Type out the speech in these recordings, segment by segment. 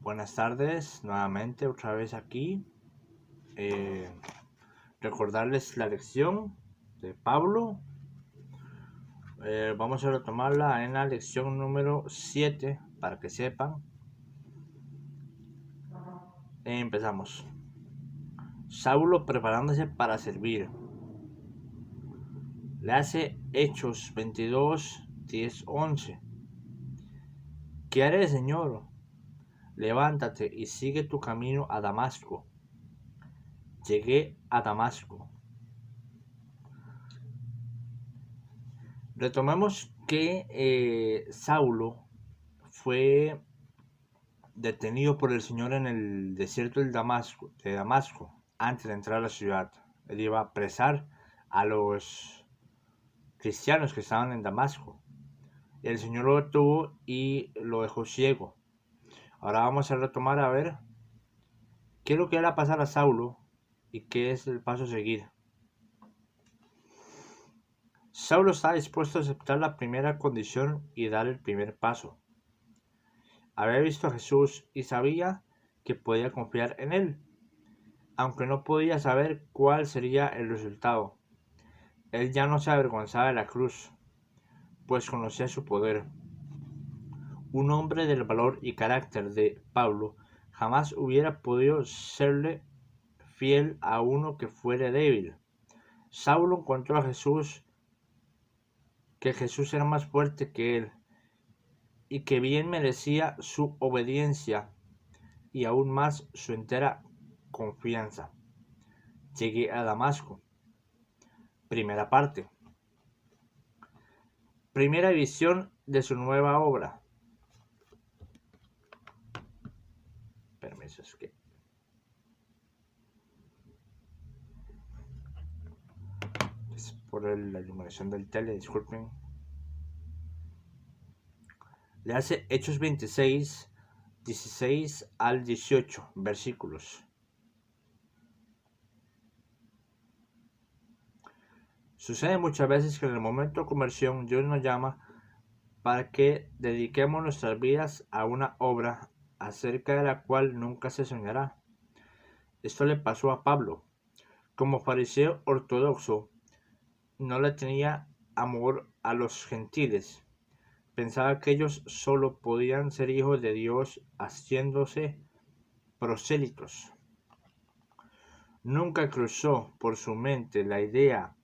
Buenas tardes, nuevamente otra vez aquí. Recordarles la lección de Pablo. Vamos a retomarla en la lección número 7 para que sepan. Empezamos. Saulo preparándose para servir. Le hace Hechos 22, 10, 11. ¿Qué haré, Señor? Levántate y sigue tu camino a Damasco. Llegué a Damasco. Retomemos que Saulo fue detenido por el Señor en el desierto de Damasco, antes de entrar a la ciudad. Él iba a apresar a los cristianos que estaban en Damasco. El Señor lo detuvo y lo dejó ciego. Ahora vamos a retomar a ver qué es lo que va a pasar a Saulo y qué es el paso a seguir. Saulo está dispuesto a aceptar la primera condición y dar el primer paso. Había visto a Jesús y sabía que podía confiar en él, aunque no podía saber cuál sería el resultado. Él ya no se avergonzaba de la cruz, pues conocía su poder. Un hombre del valor y carácter de Pablo jamás hubiera podido serle fiel a uno que fuera débil. Saulo encontró a Jesús, que Jesús era más fuerte que él y que bien merecía su obediencia y aún más su entera confianza. Llegué a Damasco. Primera parte. Primera visión de su nueva obra. Permisos que es por la iluminación del tele, disculpen. Le hace Hechos 26, 16 al 18 versículos. Sucede muchas veces que en el momento de conversión Dios nos llama para que dediquemos nuestras vidas a una obra acerca de la cual nunca se soñará. Esto le pasó a Pablo. Como fariseo ortodoxo, no le tenía amor a los gentiles. Pensaba que ellos solo podían ser hijos de Dios haciéndose prosélitos. Nunca cruzó por su mente la idea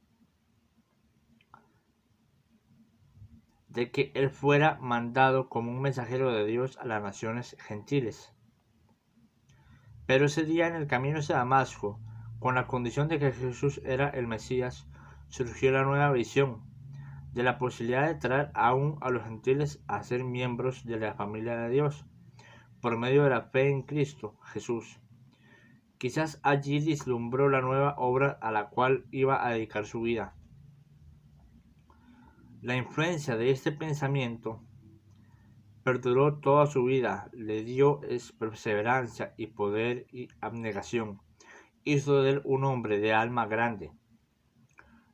de que él fuera mandado como un mensajero de Dios a las naciones gentiles. Pero ese día en el camino hacia Damasco, con la condición de que Jesús era el Mesías, surgió la nueva visión de la posibilidad de traer aún a los gentiles a ser miembros de la familia de Dios por medio de la fe en Cristo Jesús. Quizás allí vislumbró la nueva obra a la cual iba a dedicar su vida. La influencia de este pensamiento perduró toda su vida, le dio perseverancia y poder y abnegación. Hizo de él un hombre de alma grande.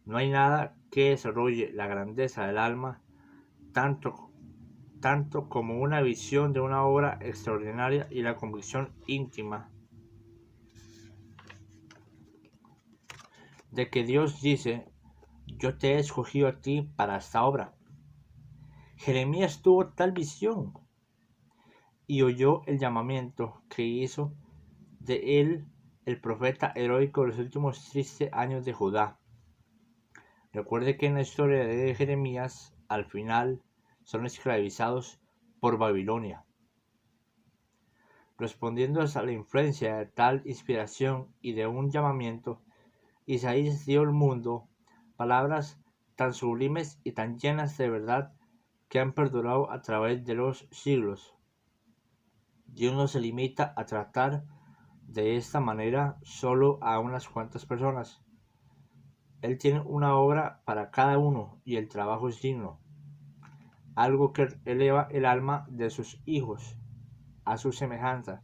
No hay nada que desarrolle la grandeza del alma tanto como una visión de una obra extraordinaria y la convicción íntima de que Dios dice: yo te he escogido a ti para esta obra. Jeremías tuvo tal visión y oyó el llamamiento que hizo de él el profeta heroico de los últimos tristes años de Judá. Recuerde que en la historia de Jeremías, al final, son esclavizados por Babilonia. Respondiendo a la influencia de tal inspiración y de un llamamiento, Isaías dio al mundo palabras tan sublimes y tan llenas de verdad que han perdurado a través de los siglos. Dios no se limita a tratar de esta manera solo a unas cuantas personas. Él tiene una obra para cada uno y el trabajo es digno, algo que eleva el alma de sus hijos a su semejanza,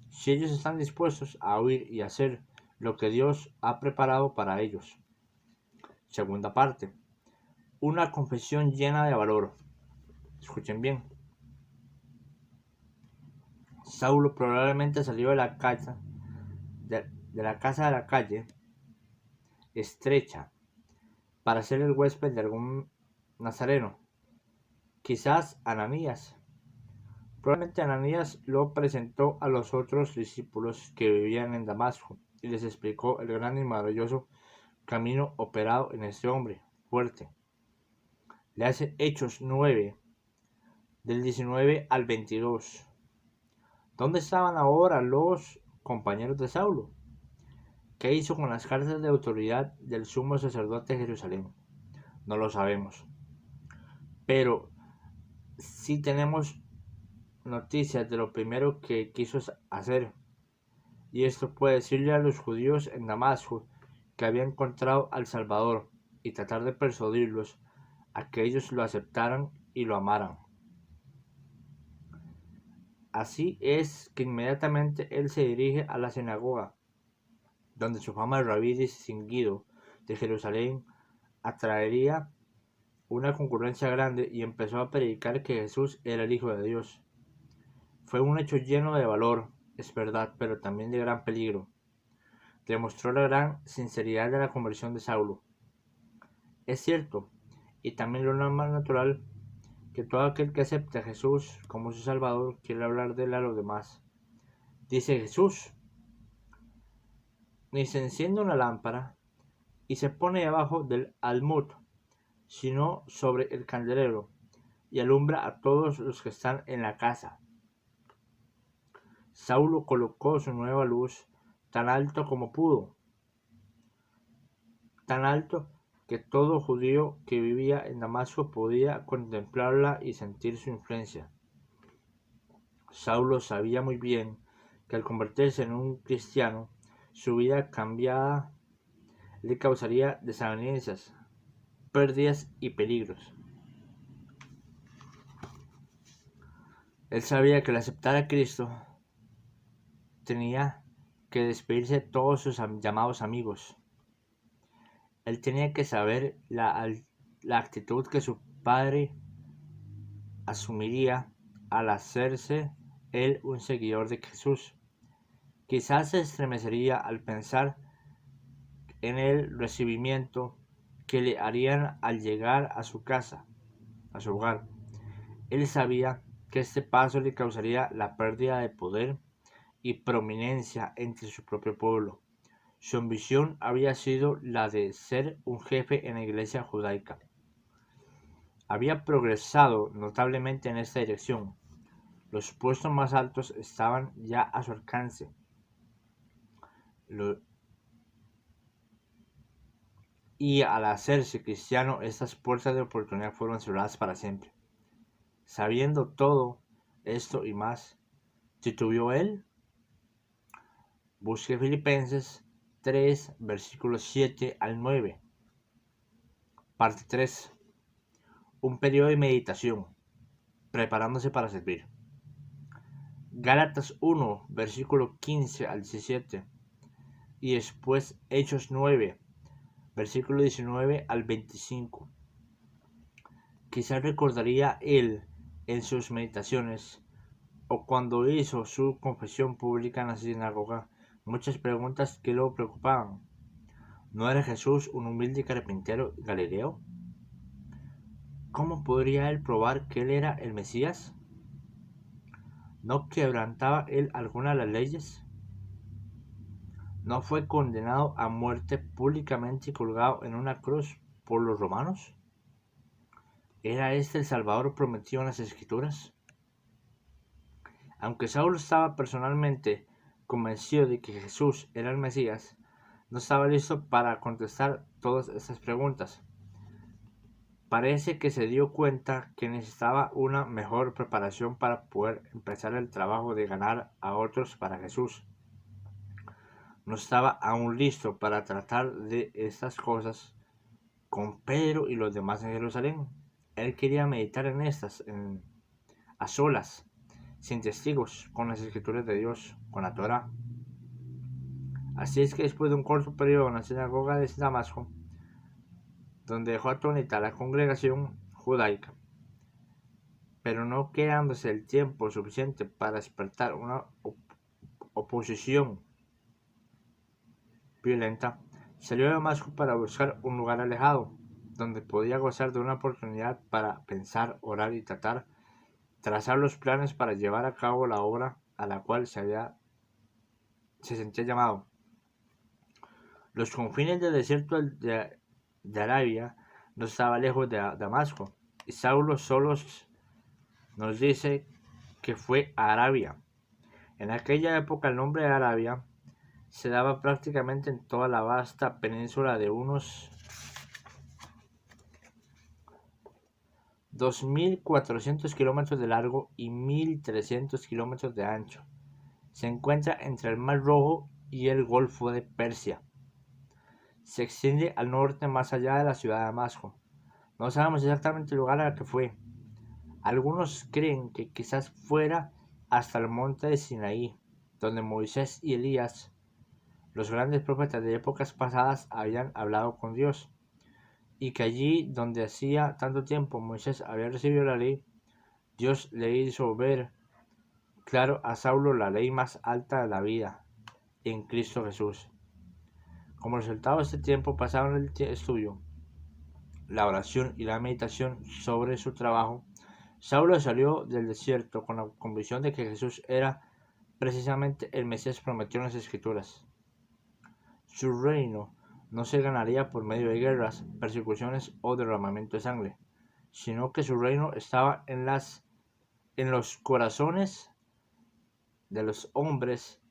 si ellos están dispuestos a oír y hacer lo que Dios ha preparado para ellos. Segunda parte. Una confesión llena de valor. Escuchen bien. Saulo probablemente salió de la casa de la calle estrecha para ser el huésped de algún nazareno, quizás Ananías. Probablemente Ananías lo presentó a los otros discípulos que vivían en Damasco y les explicó el gran y maravilloso camino operado en este hombre fuerte. Le hace Hechos 9, del 19 al 22. ¿Dónde estaban ahora los compañeros de Saulo? ¿Qué hizo con las cartas de autoridad del sumo sacerdote de Jerusalén? No lo sabemos. Pero sí tenemos noticias de lo primero que quiso hacer. Y esto fue decirle a los judíos en Damasco que había encontrado al Salvador y tratar de persuadirlos a que ellos lo aceptaran y lo amaran. Así es que inmediatamente él se dirige a la sinagoga, donde su fama de rabí distinguido de Jerusalén atraería una concurrencia grande, y empezó a predicar que Jesús era el Hijo de Dios. Fue un hecho lleno de valor, es verdad, pero también de gran peligro. Demostró la gran sinceridad de la conversión de Saulo. Es cierto, y también lo más natural, que todo aquel que acepte a Jesús como su Salvador quiere hablar de él a los demás. Dice Jesús: ni se enciende una lámpara y se pone debajo del almud, sino sobre el candelero, y alumbra a todos los que están en la casa. Saulo colocó su nueva luz tan alto como pudo, tan alto que todo judío que vivía en Damasco podía contemplarla y sentir su influencia. Saulo sabía muy bien que al convertirse en un cristiano, su vida cambiada le causaría desavenencias, pérdidas y peligros. Él sabía que al aceptar a Cristo tenía que despedirse de todos sus llamados amigos. Él tenía que saber la actitud que su padre asumiría al hacerse él un seguidor de Jesús. Quizás se estremecería al pensar en el recibimiento que le harían al llegar a su casa, a su hogar. Él sabía que este paso le causaría la pérdida de poder y prominencia entre su propio pueblo. Su ambición había sido la de ser un jefe en la iglesia judaica. Había progresado notablemente en esta dirección. Los puestos más altos estaban ya a su alcance. Y al hacerse cristiano, estas puertas de oportunidad fueron cerradas para siempre. Sabiendo todo esto y más, ¿titubeó él? Busque Filipenses 3, versículos 7 al 9. Parte 3. Un periodo de meditación, preparándose para servir. Gálatas 1, versículo 15 al 17. Y después Hechos 9, versículo 19 al 25. Quizás recordaría él en sus meditaciones o cuando hizo su confesión pública en la sinagoga muchas preguntas que lo preocupaban. ¿No era Jesús un humilde carpintero galileo? ¿Cómo podría él probar que él era el Mesías? ¿No quebrantaba él alguna de las leyes? ¿No fue condenado a muerte públicamente y colgado en una cruz por los romanos? ¿Era este el Salvador prometido en las Escrituras? Aunque Saulo estaba personalmente convencido de que Jesús era el Mesías, no estaba listo para contestar todas estas preguntas. Parece que se dio cuenta que necesitaba una mejor preparación para poder empezar el trabajo de ganar a otros para Jesús. No estaba aún listo para tratar de estas cosas con Pedro y los demás en Jerusalén. Él quería meditar en estas a solas, sin testigos, con las escrituras de Dios, con la Torá. Así es que después de un corto periodo en la sinagoga de Damasco, donde dejó atónita a la congregación judaica, pero no quedándose el tiempo suficiente para despertar una oposición violenta, salió de Damasco para buscar un lugar alejado, donde podía gozar de una oportunidad para pensar, orar y trazar los planes para llevar a cabo la obra a la cual se sentía llamado. Los confines del desierto de Arabia no estaba lejos de Damasco, y Saulo solo nos dice que fue a Arabia. En aquella época el nombre de Arabia se daba prácticamente en toda la vasta península de unos 2.400 kilómetros de largo y 1.300 kilómetros de ancho. Se encuentra entre el Mar Rojo y el Golfo de Persia. Se extiende al norte más allá de la ciudad de Damasco. No sabemos exactamente el lugar al que fue. Algunos creen que quizás fuera hasta el monte de Sinaí, donde Moisés y Elías, los grandes profetas de épocas pasadas, habían hablado con Dios, y que allí donde hacía tanto tiempo Moisés había recibido la ley, Dios le hizo ver claro a Saulo la ley más alta de la vida, en Cristo Jesús. Como resultado de este tiempo pasado en el estudio, la oración y la meditación sobre su trabajo, Saulo salió del desierto con la convicción de que Jesús era precisamente el Mesías prometido en las Escrituras. Su reino no se ganaría por medio de guerras, persecuciones o derramamiento de sangre, sino que su reino estaba en los corazones de los hombres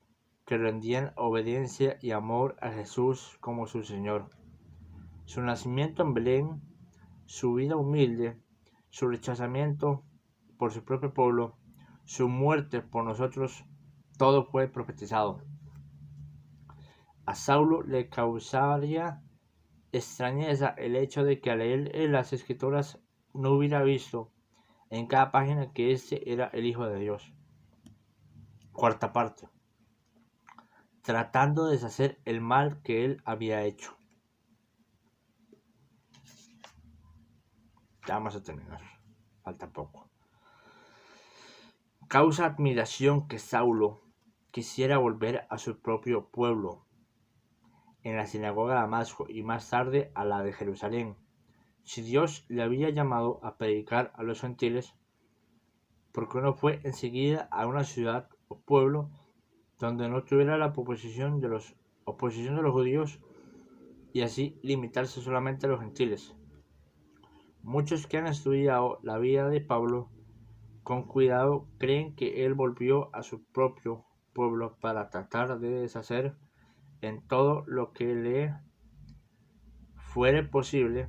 que rendían obediencia y amor a Jesús como su Señor. Su nacimiento en Belén, su vida humilde, su rechazamiento por su propio pueblo, su muerte por nosotros, todo fue profetizado. A Saulo le causaría extrañeza el hecho de que al leer en las Escrituras no hubiera visto en cada página que este era el Hijo de Dios. Cuarta parte. Tratando de deshacer el mal que él había hecho. Ya vamos a terminar. Falta poco. Causa admiración que Saulo quisiera volver a su propio pueblo, en la sinagoga de Damasco y más tarde a la de Jerusalén. Si Dios le había llamado a predicar a los gentiles, ¿por qué no fue enseguida a una ciudad o pueblo donde no tuviera la oposición de los judíos y así limitarse solamente a los gentiles? Muchos que han estudiado la vida de Pablo con cuidado creen que él volvió a su propio pueblo para tratar de deshacer en todo lo que le fuere posible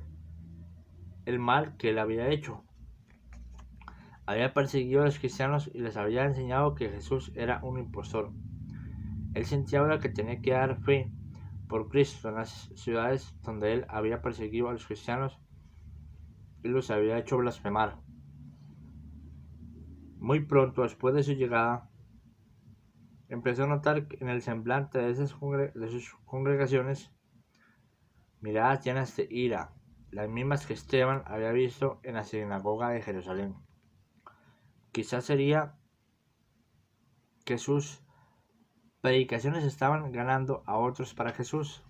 el mal que él había hecho. Había perseguido a los cristianos y les había enseñado que Jesús era un impostor. Él sentía ahora que tenía que dar fe por Cristo en las ciudades donde él había perseguido a los cristianos y los había hecho blasfemar. Muy pronto después de su llegada, empezó a notar en el semblante de sus congregaciones miradas llenas de ira, las mismas que Esteban había visto en la sinagoga de Jerusalén. Quizás sería que sus predicaciones estaban ganando a otros para Jesús,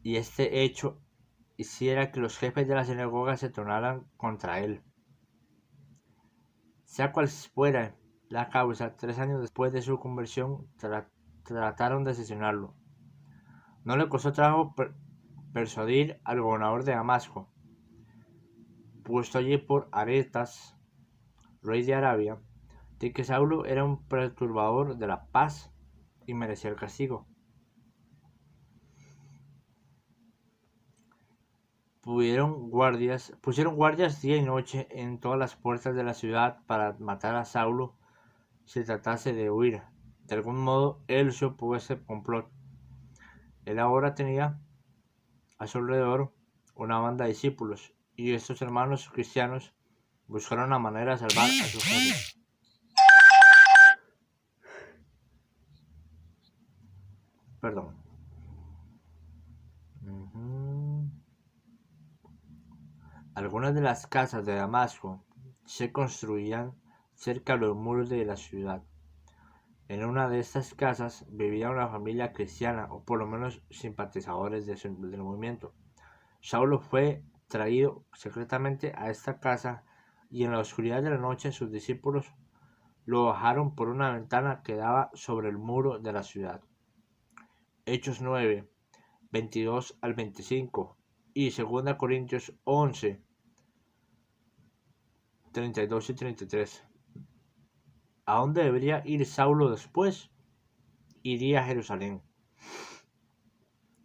y este hecho hiciera que los jefes de la sinagoga se tornaran contra él. Sea cual fuera la causa, 3 años después de su conversión trataron de asesinarlo. No le costó trabajo persuadir al gobernador de Damasco, puesto allí por Aretas, rey de Arabia, de que Saulo era un perturbador de la paz y merecía el castigo. Pusieron guardias día y noche en todas las puertas de la ciudad para matar a Saulo si tratase de huir. De algún modo él se opuso a ese complot. Él ahora tenía a su alrededor una banda de discípulos, y estos hermanos cristianos buscaron una manera de salvar a su jefe. Perdón. Algunas de las casas de Damasco se construían cerca de los muros de la ciudad. En una de estas casas vivía una familia cristiana, o por lo menos simpatizadores del movimiento. Saulo fue traído secretamente a esta casa y en la oscuridad de la noche sus discípulos lo bajaron por una ventana que daba sobre el muro de la ciudad. Hechos 9, 22 al 25 y 2 Corintios 11, 32 y 33. ¿A dónde debería ir Saulo después? Iría a Jerusalén.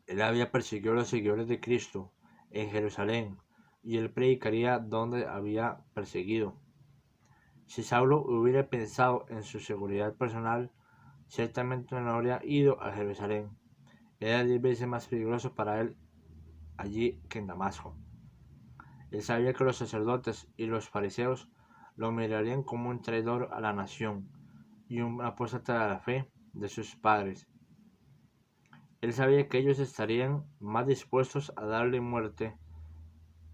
Él había perseguido a los seguidores de Cristo en Jerusalén y él predicaría donde había perseguido. Si Saulo hubiera pensado en su seguridad personal, ciertamente no habría ido a Jerusalén. Era 10 veces más peligroso para él allí que en Damasco. Él sabía que los sacerdotes y los fariseos lo mirarían como un traidor a la nación y un apóstata de la fe de sus padres. Él sabía que ellos estarían más dispuestos a darle muerte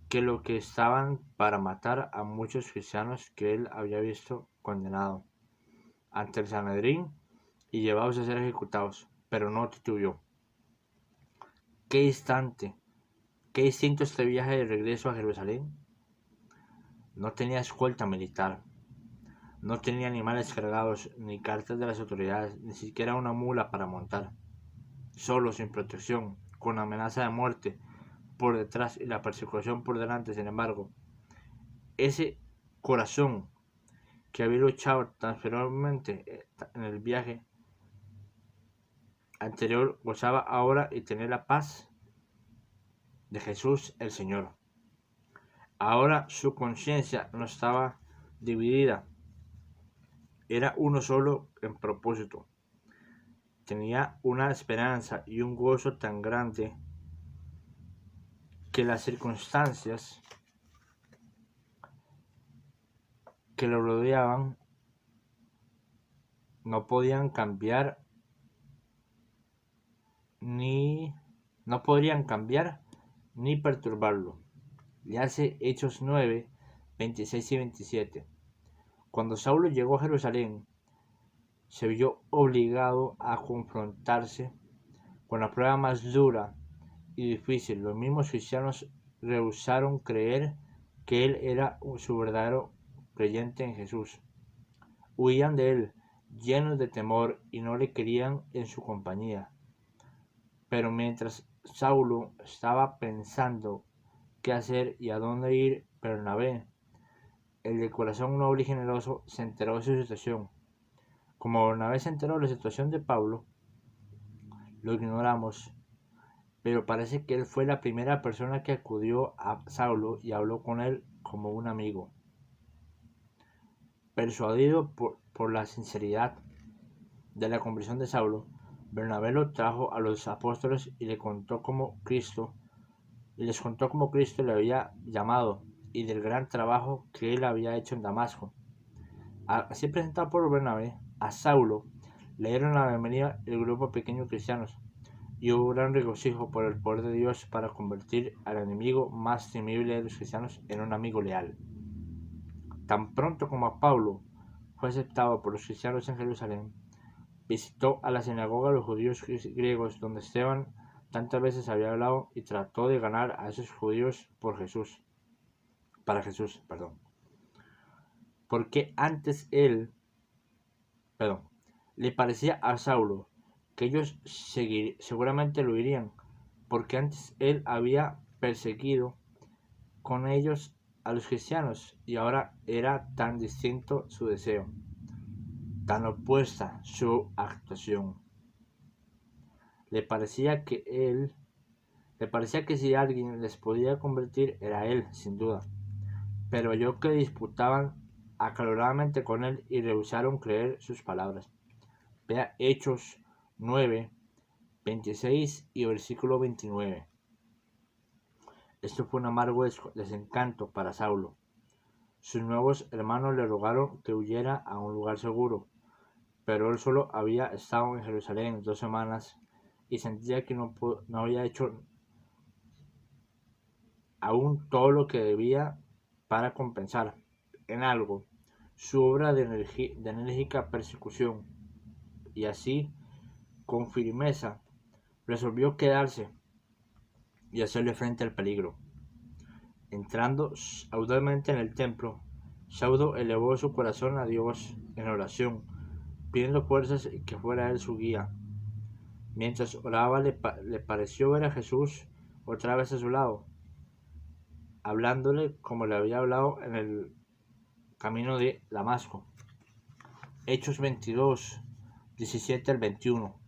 que lo que estaban para matar a muchos cristianos que él había visto condenado ante el Sanedrín y llevados a ser ejecutados, pero no titubeó. Qué distinto este viaje de regreso a Jerusalén. No tenía escolta militar, no tenía animales cargados, ni cartas de las autoridades, ni siquiera una mula para montar. Solo, sin protección, con amenaza de muerte por detrás y la persecución por delante. Sin embargo, ese corazón que había luchado tan ferozmente en el viaje anterior gozaba ahora y tenía la paz de Jesús el Señor. Ahora su conciencia no estaba dividida, era uno solo en propósito. Tenía una esperanza y un gozo tan grande que las circunstancias que lo rodeaban no podían cambiar ni perturbarlo. Y hace Hechos 9, 26 y 27. Cuando Saulo llegó a Jerusalén, se vio obligado a confrontarse con la prueba más dura y difícil. Los mismos cristianos rehusaron creer que él era su verdadero creyente en Jesús. Huían de él, llenos de temor, y no le querían en su compañía. Pero mientras Saulo estaba pensando qué hacer y a dónde ir, Bernabé, el de corazón noble y generoso, se enteró de su situación. Como Bernabé se enteró de la situación de Pablo, lo ignoramos, pero parece que él fue la primera persona que acudió a Saulo y habló con él como un amigo. Persuadido por la sinceridad de la conversión de Saulo, Bernabé lo trajo a los apóstoles y les contó cómo Cristo le había llamado y del gran trabajo que él había hecho en Damasco. Así presentado por Bernabé, a Saulo le dieron la bienvenida el grupo pequeño de cristianos, y hubo gran regocijo por el poder de Dios para convertir al enemigo más temible de los cristianos en un amigo leal. Tan pronto como a Pablo fue aceptado por los cristianos en Jerusalén, visitó a la sinagoga de los judíos griegos donde Esteban tantas veces había hablado y trató de ganar a esos judíos para Jesús. Porque antes le parecía a Saulo que ellos seguramente lo irían, porque antes él había perseguido con ellos a los cristianos y ahora era tan distinto su deseo, tan opuesta su actuación. Le parecía que si alguien les podía convertir era él, sin duda, pero yo que disputaban acaloradamente con él y rehusaron creer sus palabras. Vea Hechos 9, 26 y versículo 29. Esto fue un amargo desencanto para Saulo. Sus nuevos hermanos le rogaron que huyera a un lugar seguro, pero él solo había estado en Jerusalén 2 semanas y sentía que no había hecho aún todo lo que debía para compensar en algo su obra de enérgica persecución, y así, con firmeza, resolvió quedarse y hacerle frente al peligro. Entrando audazmente en el templo, Saulo elevó su corazón a Dios en oración, pidiendo fuerzas y que fuera él su guía. Mientras oraba le pareció ver a Jesús otra vez a su lado, hablándole como le había hablado en el camino de Damasco. Hechos 22, 17 al 21.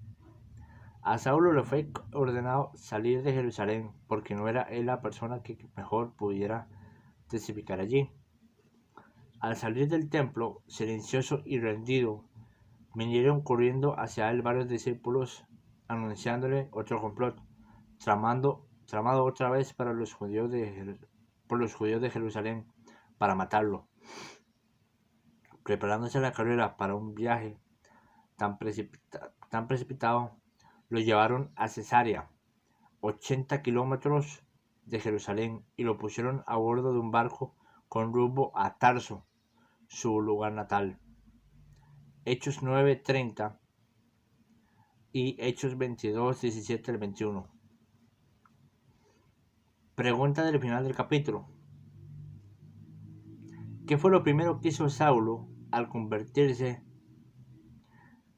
A Saulo le fue ordenado salir de Jerusalén porque no era él la persona que mejor pudiera testificar allí. Al salir del templo, silencioso y rendido, vinieron corriendo hacia él varios discípulos, anunciándole otro complot, tramado otra vez por los judíos de Jerusalén, para matarlo. Preparándose la carrera para un viaje tan precipitado, lo llevaron a Cesarea, 80 kilómetros de Jerusalén, y lo pusieron a bordo de un barco con rumbo a Tarso, su lugar natal. Hechos 9:30 y Hechos 22, 17 al 21. Pregunta del final del capítulo: ¿qué fue lo primero que hizo Saulo al convertirse?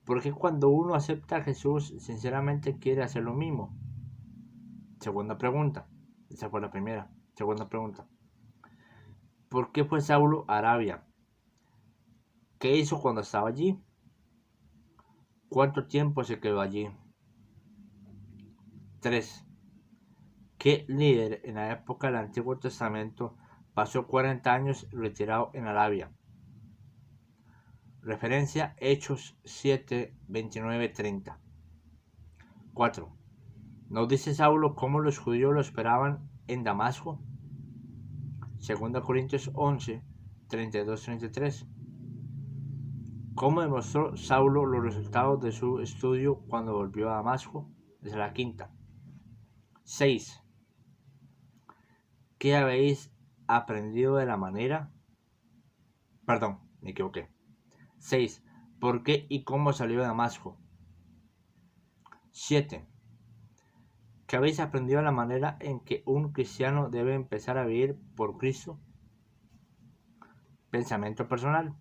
¿Por qué cuando uno acepta a Jesús sinceramente quiere hacer lo mismo? Segunda pregunta. Esa fue la primera. Segunda pregunta: ¿por qué fue Saulo a Arabia? ¿Qué hizo cuando estaba allí? ¿Cuánto tiempo se quedó allí? 3. ¿Qué líder en la época del Antiguo Testamento pasó 40 años retirado en Arabia? Referencia: Hechos 7, 29, 30. 4. ¿Nos dice Saulo cómo los judíos lo esperaban en Damasco? 2 Corintios 11, 32, 33. ¿Cómo demostró Saulo los resultados de su estudio cuando volvió a Damasco? Es la quinta. 6. ¿Qué habéis aprendido de la manera? Perdón, me equivoqué. 6. ¿Por qué y cómo salió de Damasco? 7. ¿Qué habéis aprendido de la manera en que un cristiano debe empezar a vivir por Cristo? Pensamiento personal.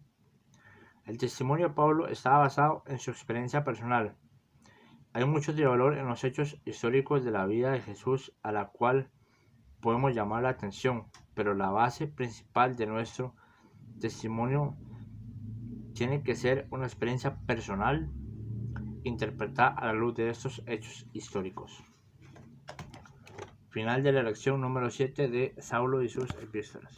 El testimonio de Pablo estaba basado en su experiencia personal. Hay mucho de valor en los hechos históricos de la vida de Jesús a la cual podemos llamar la atención, pero la base principal de nuestro testimonio tiene que ser una experiencia personal interpretada a la luz de estos hechos históricos. Final de la lección número 7 de Saulo y sus epístolas.